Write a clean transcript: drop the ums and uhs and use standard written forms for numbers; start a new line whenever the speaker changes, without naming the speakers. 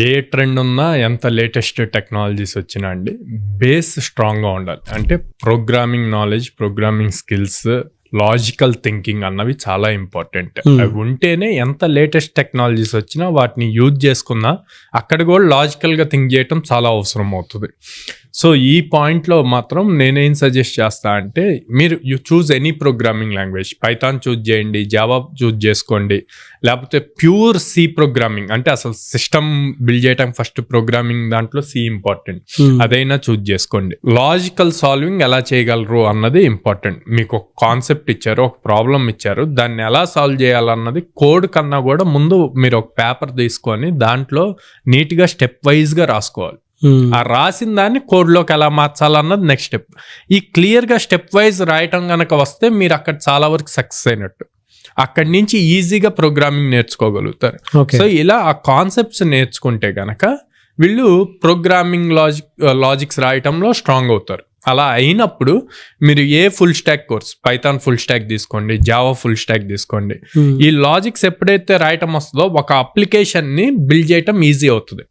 ఏ trend ఉన్నా ఎంత latest technologies వచ్చినా అండి బేస్ స్ట్రాంగ్గా ఉండాలి. అంటే programming knowledge, programming skills, logical thinking అన్నవి చాలా ఇంపార్టెంట్. అవి ఉంటేనే ఎంత లేటెస్ట్ టెక్నాలజీస్ వచ్చినా వాటిని యూజ్ చేసుకున్నా అక్కడ కూడా లాజికల్గా థింక్ చేయటం చాలా అవసరం అవుతుంది. సో ఈ పాయింట్లో మాత్రం నేనేం సజెస్ట్ చేస్తా అంటే మీరు you choose any programming language. Python choose చేయండి, జావా చూజ్ చేసుకోండి, లేకపోతే ప్యూర్ సి ప్రోగ్రామింగ్ అంటే అసలు సిస్టమ్ బిల్డ్ చేయడం ఫస్ట్ ప్రోగ్రామింగ్ దాంట్లో సి ఇంపార్టెంట్, అదైనా చూజ్ చేసుకోండి. లాజికల్ సాల్వింగ్ ఎలా చేయగలరు అన్నది ఇంపార్టెంట్. మీకు ఒక కాన్సెప్ట్ ఇచ్చారు, ఒక ప్రాబ్లం ఇచ్చారు, దాన్ని ఎలా సాల్వ్ చేయాలన్నది కోడ్ కన్నా కూడా ముందు మీరు ఒక పేపర్ తీసుకొని దాంట్లో నీట్గా స్టెప్ వైజ్గా రాసుకోవాలి. ఆ రాసిన దాన్ని కోడ్లోకి ఎలా మార్చాలన్నది నెక్స్ట్ స్టెప్. ఈ క్లియర్గా స్టెప్ వైజ్ రాయటం కనుక వస్తే మీరు అక్కడ చాలా వరకు సక్సెస్ అయినట్టు. అక్కడి నుంచి ఈజీగా ప్రోగ్రామింగ్ నేర్చుకోగలుగుతారు. సో ఇలా ఆ కాన్సెప్ట్స్ నేర్చుకుంటే గనక వీళ్ళు ప్రోగ్రామింగ్ లాజిక్స్ రాయటంలో స్ట్రాంగ్ అవుతారు. అలా అయినప్పుడు మీరు ఏ full stack course, Python full stack తీసుకోండి, జావా ఫుల్ స్టాక్ తీసుకోండి, ఈ లాజిక్స్ ఎప్పుడైతే రాయటం వస్తుందో ఒక అప్లికేషన్ని బిల్డ్ చేయటం ఈజీ అవుతుంది.